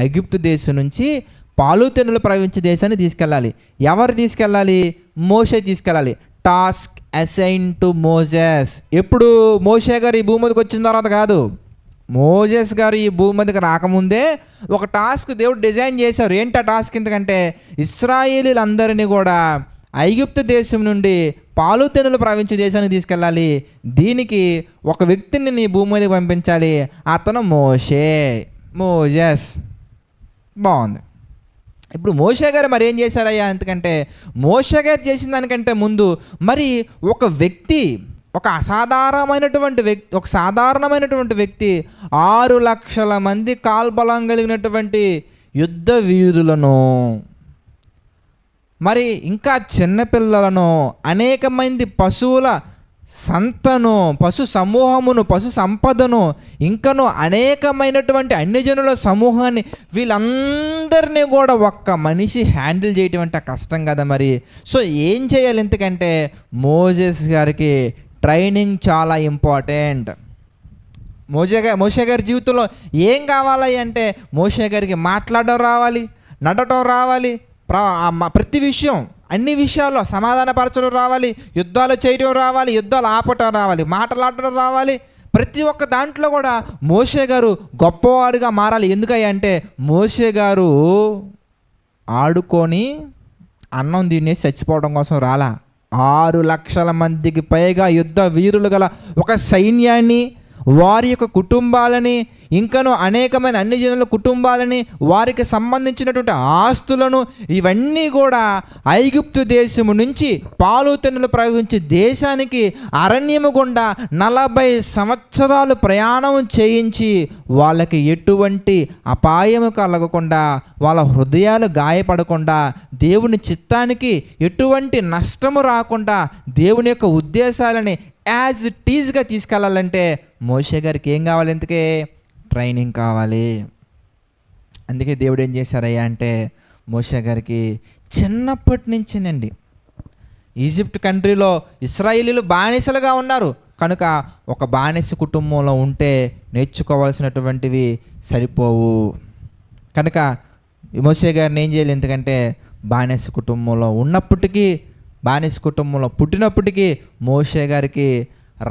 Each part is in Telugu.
ఐగుప్తు దేశం నుంచి పాలు తెన్నులు ప్రవహించే దేశాన్ని తీసుకెళ్ళాలి. ఎవరు తీసుకెళ్ళాలి? మోషే తీసుకెళ్ళాలి. Task assign to Moses. ఎప్పుడు? మోషే గారు ఈ భూమి మీదకి వచ్చిన తర్వాత కాదు, మోజెస్ గారు ఈ భూమి మీదకి రాకముందే ఒక టాస్క్ దేవుడు డిజైన్ చేశారు. ఏంటి ఆ టాస్క్? ఎందుకంటే ఇశ్రాయేలీలందరినీ కూడా ఐగుప్తు దేశం నుండి పాలు తెన్నులు ప్రవహించే దేశానికి తీసుకెళ్ళాలి. దీనికి ఒక వ్యక్తిని నీ భూమి మీదకి పంపించాలి. అతను మోజెస్. బాగుంది. ఇప్పుడు మోషే గారు మరి ఏం చేశారయ్యా? ఎందుకంటే మోషే గారు చేసిన దానికంటే ముందు మరి ఒక వ్యక్తి, ఒక సాధారణమైనటువంటి వ్యక్తి 6 లక్షల మంది కాల్బలం కలిగినటువంటి యుద్ధ వీరులను, మరి ఇంకా చిన్నపిల్లలను, అనేక మంది పశువుల సంతను, పశు సమూహమును, పశు సంపదను, ఇంకను అనేకమైనటువంటి అన్యజనుల సమూహాన్ని, వీళ్ళందరినీ కూడా ఒక్క మనిషి హ్యాండిల్ చేయటం అంటే కష్టం కదా మరి. సో ఏం చేయాలి? ఎందుకంటే మోజెస్ గారికి ట్రైనింగ్ చాలా ఇంపార్టెంట్. మోషే గారి జీవితంలో ఏం కావాలి అంటే మోషే గారికి మాట్లాడడం రావాలి, నడటం రావాలి, ప్రతి విషయం, అన్ని విషయాల్లో సమాధానపరచడం రావాలి, యుద్ధాలు చేయడం రావాలి, యుద్ధాలు ఆపటం రావాలి, మాట్లాడటం రావాలి. ప్రతి ఒక్క దాంట్లో కూడా మోషే గారు గొప్పవాడుగా మారాలి. ఎందుకంటే మోషే గారు ఆడుకొని అన్నం తినేసి చచ్చిపోవడం కోసం రాలా. 6 లక్షల మందికి పైగా యుద్ధ వీరులు గల ఒక సైన్యాన్ని, వారి యొక్క కుటుంబాలని, ఇంకను అనేకమైన అన్ని జనుల కుటుంబాలని, వారికి సంబంధించినటువంటి ఆస్తులను, ఇవన్నీ కూడా ఐగుప్తు దేశము నుంచి పాలు తెన్నులు ప్రవహించే దేశానికి అరణ్యము గుండా 40 సంవత్సరాలు ప్రయాణం చేయించి వాళ్ళకి ఎటువంటి అపాయము కలగకుండా, వాళ్ళ హృదయాలు గాయపడకుండా, దేవుని చిత్తానికి ఎటువంటి నష్టము రాకుండా, దేవుని యొక్క ఉద్దేశాలని యాజ్ ఇట్ ఈజ్గా తీసుకెళ్ళాలంటే మోషే గారికి ఏం కావాలి? ఎందుకే? ట్రైనింగ్ కావాలి. అందుకే దేవుడు ఏం చేశారయ్యా అంటే మోషే గారికి చిన్నప్పటి నుంచినండి, ఈజిప్ట్ కంట్రీలో ఇశ్రాయేలీలు బానిసలుగా ఉన్నారు కనుక ఒక బానిస కుటుంబంలో ఉంటే నేర్చుకోవాల్సినటువంటివి సరిపోవు. కనుక మోషే గారిని ఏం చేయాలి? ఎందుకంటే బానిస కుటుంబంలో ఉన్నప్పటికీ, బానిస కుటుంబంలో పుట్టినప్పటికీ మోషే గారికి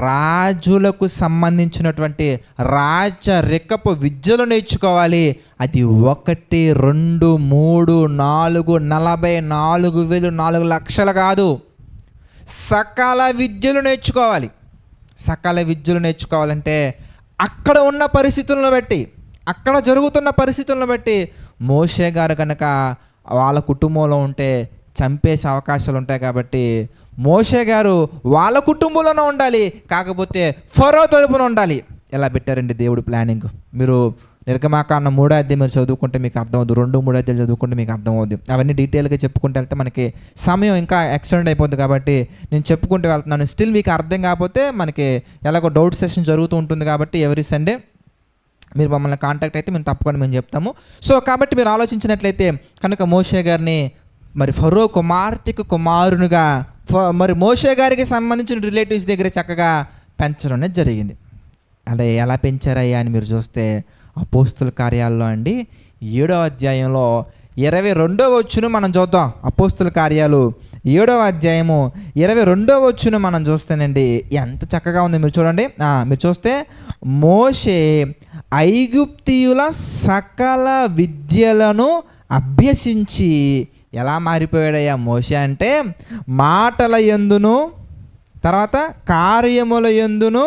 రాజులకు సంబంధించినటువంటి రాజరికపు విద్యలు నేర్చుకోవాలి. అది 1, 2, 3, 4, 44,000, 4 లక్షలు కాదు, సకల విద్యలు నేర్చుకోవాలి. సకల విద్యలు నేర్చుకోవాలంటే అక్కడ ఉన్న పరిస్థితులను బట్టి, అక్కడ జరుగుతున్న పరిస్థితులను బట్టి మోషే గారు కనుక వాళ్ళ కుటుంబంలో ఉంటే చంపేసే అవకాశాలు ఉంటాయి. కాబట్టి మోషే గారు వాళ్ళ కుటుంబంలోనే ఉండాలి, కాకపోతే ఫరో తరపున ఉండాలి. ఎలా పెట్టారండి దేవుడు ప్లానింగ్? మీరు నిర్గమాకాండం 3వ అధ్యాయం మీరు చదువుకుంటే మీకు అర్థమవుతుంది, 2, 3 అధ్యాయాలు చదువుకుంటే మీకు అర్థమవుతుంది. అవన్నీ డీటెయిల్గా చెప్పుకుంటూ వెళ్తే మనకి సమయం ఇంకా ఎక్స్టెండ్ అయిపోతుంది. కాబట్టి నేను చెప్పుకుంటూ వెళ్తున్నాను. స్టిల్ మీకు అర్థం కాకపోతే మనకి ఎలాగో డౌట్ సెషన్ జరుగుతూ ఉంటుంది. కాబట్టి ఎవ్రీ సండే మీరు మమ్మల్ని కాంటాక్ట్ అయితే మేము తప్పకుండా మేము చెప్తాము. సో కాబట్టి మీరు ఆలోచించినట్లయితే కనుక మోషే గారిని మరి ఫరో కుమార్తెకు కుమారునిగా మరి మోషే గారికి సంబంధించిన రిలేటివ్స్ దగ్గర చక్కగా పెంచడం అనేది జరిగింది. అలా ఎలా పెంచారయ్యా అని మీరు చూస్తే అపోస్తుల కార్యాల్లో అండి 7వ అధ్యాయంలో 22వ వచనం మనం చూద్దాం. అపోస్తుల కార్యాలు 7వ అధ్యాయము 22వ వచనం మనం చూస్తేనండి ఎంత చక్కగా ఉంది. మీరు చూడండి, మీరు చూస్తే మోషే ఐగుప్తీయుల సకల విద్యలను అభ్యసించి ఎలా మారిపోయాడయ్యా మోషే అంటే మాటల యందును, తర్వాత కార్యముల యందును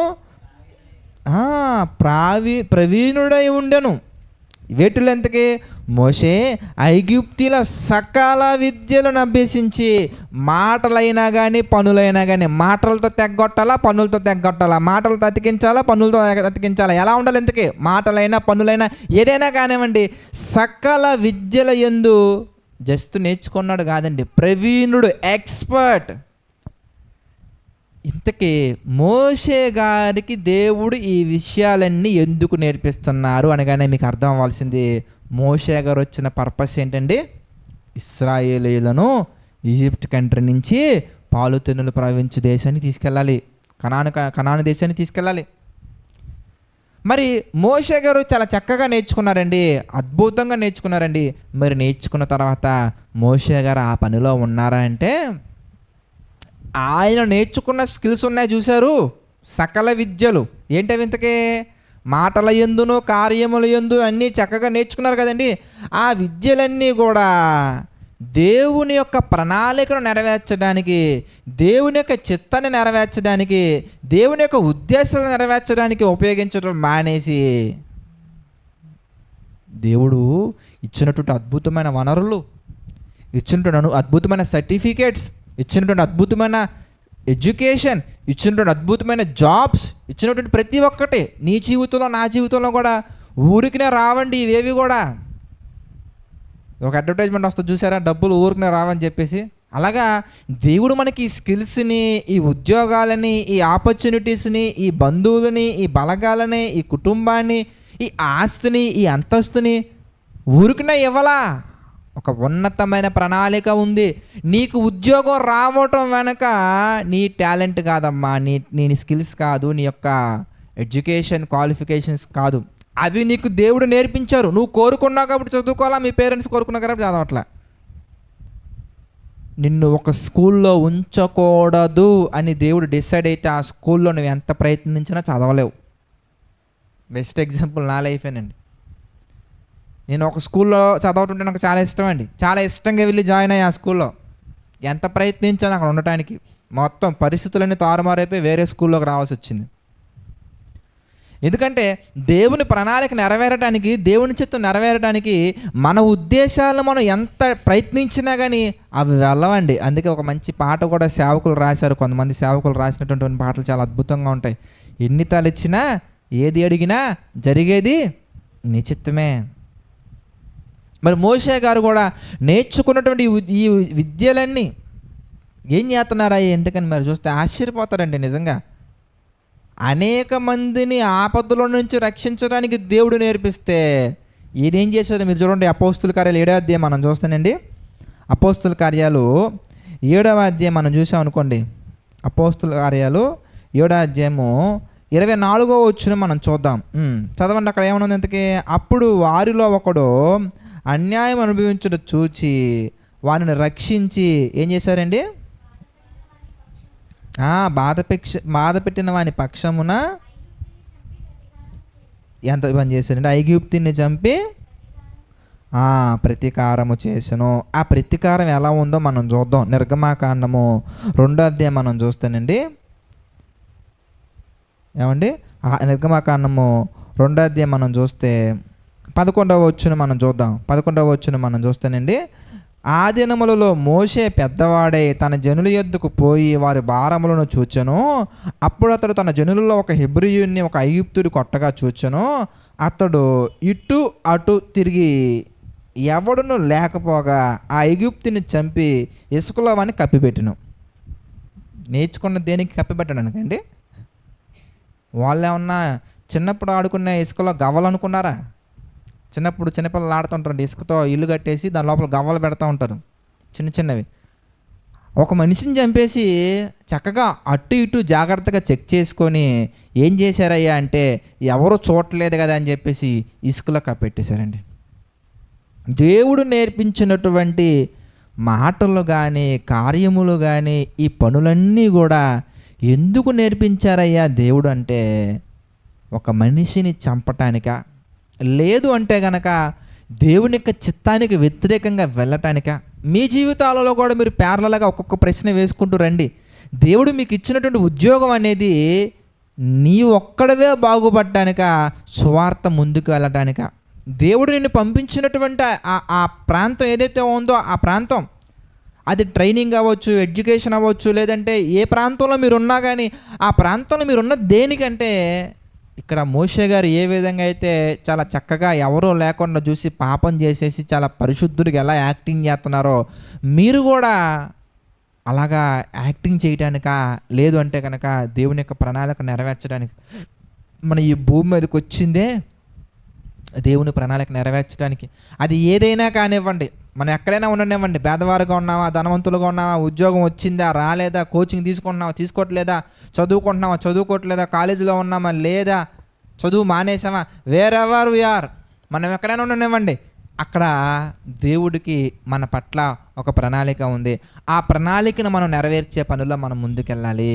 ప్రవీణుడై ఉండెను. వేటులు ఎంతకి? మోషే ఐగుప్తీయుల సకల విద్యలను అభ్యసించి మాటలైనా కానీ పనులైనా కానీ, మాటలతో తెగ్గొట్టాలా, పనులతో తెగ్గొట్టాలా, మాటలతో అతికించాలా, పనులతో అతికించాలా, ఎలా ఉండాలి ఎంతకి? మాటలైనా పనులైనా ఏదైనా కానివ్వండి, సకల విద్యల యందు జస్ట్ నేర్చుకున్నాడు కాదండి, ప్రవీణుడు, ఎక్స్పర్ట్. ఇంతకీ మోషే గారికి దేవుడు ఈ విషయాలన్నీ ఎందుకు నేర్పిస్తున్నారు అనగానే మీకు అర్థం అవ్వాల్సింది, మోషే గారు వచ్చిన పర్పస్ ఏంటండి? ఇశ్రాయేలీయులను ఈజిప్ట్ కంట్రీ నుంచి పాలు తెన్నులు ప్రవహించే దేశాన్ని తీసుకెళ్ళాలి, కనాను దేశాన్ని తీసుకెళ్ళాలి. మరి మోషే గారు చాలా చక్కగా నేర్చుకున్నారండి, అద్భుతంగా నేర్చుకున్నారండి. మరి నేర్చుకున్న తర్వాత మోషే గారు ఆ పనిలో ఉన్నారా అంటే, ఆయన నేర్చుకున్న స్కిల్స్ ఉన్నాయి చూశారు, సకల విద్యలు ఏంటవి ఇంతకీ, మాటల యందును కార్యముల యందు అన్నీ చక్కగా నేర్చుకున్నారు కదండి. ఆ విద్యలన్నీ కూడా దేవుని యొక్క ప్రణాళికను నెరవేర్చడానికి, దేవుని యొక్క చిత్తాన్ని నెరవేర్చడానికి, దేవుని యొక్క ఉద్దేశాలను నెరవేర్చడానికి ఉపయోగించడం మానేసి, దేవుడు ఇచ్చినటువంటి అద్భుతమైన వనరులు, ఇచ్చినటువంటి అద్భుతమైన సర్టిఫికేట్స్, ఇచ్చినటువంటి అద్భుతమైన ఎడ్యుకేషన్, ఇచ్చినటువంటి అద్భుతమైన జాబ్స్, ఇచ్చినటువంటి ప్రతి ఒక్కటి నీ జీవితంలో నా జీవితంలో కూడా ఊరికినే రావండి ఇవేవి కూడా. ఒక అడ్వర్టైజ్మెంట్ వస్తుంది చూసారా, డబ్బులు ఊరికినే రావని చెప్పేసి. అలాగా దేవుడు మనకి ఈ స్కిల్స్ని, ఈ ఉద్యోగాలని, ఈ ఆపర్చునిటీస్ని, ఈ బంధువులని, ఈ బలగాలని, ఈ కుటుంబాన్ని, ఈ ఆస్తిని, ఈ అంతస్తుని ఊరికినే ఇవ్వలా. ఒక ఉన్నతమైన ప్రణాళిక ఉంది. నీకు ఉద్యోగం రావటం వెనక నీ టాలెంట్ కాదమ్మా, నీ స్కిల్స్ కాదు, నీ యొక్క ఎడ్యుకేషన్ క్వాలిఫికేషన్స్ కాదు, అవి నీకు దేవుడు నేర్పించారు. నువ్వు కోరుకున్నావు కాబట్టి చదువుకోవాలా, మీ పేరెంట్స్ కోరుకున్నావు కాబట్టి చదవట్లా. నిన్ను ఒక స్కూల్లో ఉంచకూడదు అని దేవుడు డిసైడ్ అయితే ఆ స్కూల్లో నువ్వు ఎంత ప్రయత్నించినా చదవలేవు. బెస్ట్ ఎగ్జాంపుల్ నా లైఫేనండి. నేను ఒక స్కూల్లో చదవటుంటే నాకు చాలా ఇష్టం అండి, చాలా ఇష్టంగా వెళ్ళి జాయిన్ అయ్యి ఆ స్కూల్లో ఎంత ప్రయత్నించాను అక్కడ ఉండటానికి, మొత్తం పరిస్థితులన్నీ తారుమారైపోయి వేరే స్కూల్లోకి రావాల్సి వచ్చింది. ఎందుకంటే దేవుని ప్రణాళిక నెరవేరడానికి, దేవుని చిత్తం నెరవేరడానికి మన ఉద్దేశాలను మనం ఎంత ప్రయత్నించినా కానీ అవి వెళ్ళవండి. అందుకే ఒక మంచి పాట కూడా సేవకులు రాశారు, కొంతమంది సేవకులు రాసినటువంటి పాటలు చాలా అద్భుతంగా ఉంటాయి. ఎన్ని తలచినా ఏది అడిగినా జరిగేది నీ చిత్తమే. మరి మోషే గారు కూడా నేర్చుకున్నటువంటి ఈ విద్యలన్నీ ఏం చేస్తున్నారా ఎందుకని మరి చూస్తే ఆశ్చర్యపోతారండి నిజంగా. అనేక మందిని ఆపదల నుంచి రక్షించడానికి దేవుడు నేర్పిస్తే ఈయనేం చేశారు మీరు చూడండి. అపోస్తుల కార్యాలు 7వ అధ్యాయం మనం చూస్తానండి. అపోస్తుల కార్యాలు 7వ అధ్యాయం మనం చూసాం అనుకోండి. అపోస్తుల కార్యాలు 7వ అధ్యాయము 24వ వచనం మనం చూద్దాం. చదవండి, అక్కడ ఏమన్నా ఇంతకీ. అప్పుడు వారిలో ఒకడు అన్యాయం అనుభవించడం చూచి వారిని రక్షించి ఏం చేశారండి, బాధ పెట్టిన వాని పక్షమున ఎంత పని చేశారండి, ఐగుప్తుని చంపి ప్రతీకారము చేసెను. ఆ ప్రతీకారం ఎలా ఉందో మనం చూద్దాం. నిర్గమాకాండము 2వ అధ్యాయం మనం చూస్తానండి. ఏమండి, నిర్గమాకాండము 2వ అధ్యాయం మనం చూస్తే 11వ వచనం మనం చూద్దాం. 11వ వచనం మనం చూస్తానండి. ఆ దినములలో మోషే పెద్దవాడై తన జనుల యొద్దకు పోయి వారి భారములను చూచెను. అప్పుడు అతడు తన జనులలో ఒక హెబ్రీయుని ఒక ఐగుప్తుడు కొట్టగా చూచెను. అతడు ఇటు అటు తిరిగి ఎవడును లేకపోగా ఆ ఐగుప్తుని చంపి ఇసుకలో వాని కప్పిపెట్టెను. నేర్చుకున్న దేనికి కప్పిపెట్టడానికండి? వాళ్ళు ఏమన్నా చిన్నప్పుడు ఆడుకునే ఇసుకలో గవ్వలు అనుకున్నారా? చిన్నప్పుడు చిన్నపిల్లలు ఆడుతుంటారండి, ఇసుకతో ఇల్లు కట్టేసి దాని లోపల గవ్వలు పెడతా ఉంటారు చిన్న చిన్నవి. ఒక మనిషిని చంపేసి చక్కగా అటు ఇటు జాగ్రత్తగా చెక్ చేసుకొని ఏం చేశారయ్యా అంటే ఎవరు చూడలేదు కదా అని చెప్పేసి ఇసుకలో కప్పెట్టేశారండి. దేవుడు నేర్పించినటువంటి మాటలు కానీ కార్యములు కానీ ఈ పనులన్నీ కూడా ఎందుకు నేర్పించారయ్యా దేవుడు అంటే ఒక మనిషిని చంపటానికా, లేదు అంటే గనక దేవుని యొక్క చిత్తానికి వ్యతిరేకంగా వెళ్ళటానిక? మీ జీవితాలలో కూడా మీరు ప్యారలల్గా ఒక్కొక్క ప్రశ్న వేసుకుంటూ రండి. దేవుడు మీకు ఇచ్చినటువంటి ఉద్యోగం అనేది నీ ఒక్కడవే బాగుపడటానిక, సువార్త ముందుకు వెళ్ళటానిక? దేవుడు నిన్ను పంపించినటువంటి ఆ ప్రాంతం ఏదైతే ఉందో ఆ ప్రాంతం, అది ట్రైనింగ్ అవ్వచ్చు, ఎడ్యుకేషన్ అవ్వచ్చు, లేదంటే ఏ ప్రాంతంలో మీరు ఉన్నా కానీ ఆ ప్రాంతంలో మీరున్న దేనికంటే ఇక్కడ మోషే గారు ఏ విధంగా అయితే చాలా చక్కగా ఎవరో లేకుండా చూసి పాపం చేసేసి చాలా పరిశుద్ధుడికి ఎలా యాక్టింగ్ చేస్తున్నారో మీరు కూడా అలాగా యాక్టింగ్ చేయటానికా, లేదు అంటే కనుక దేవుని యొక్క ప్రణాళిక నెరవేర్చడానికి మన ఈ భూమి మీదకి వచ్చిందే దేవుని ప్రణాళిక నెరవేర్చడానికి. అది ఏదైనా కానివ్వండి, మనం ఎక్కడైనా ఉండనివ్వండి, పేదవారుగా ఉన్నావా, ధనవంతులుగా ఉన్నావా, ఉద్యోగం వచ్చిందా రాలేదా, కోచింగ్ తీసుకుంటున్నావా తీసుకోవట్లేదా, చదువుకుంటున్నావా చదువుకోవట్లేదా, కాలేజీలో ఉన్నామా లేదా, చదువు మానేసామా, వేరెవర్ వీఆర్, మనం ఎక్కడైనా ఉండనివ్వండి, అక్కడ దేవుడికి మన పట్ల ఒక ప్రణాళిక ఉంది. ఆ ప్రణాళికను మనం నెరవేర్చే పనుల్లో మనం ముందుకెళ్ళాలి.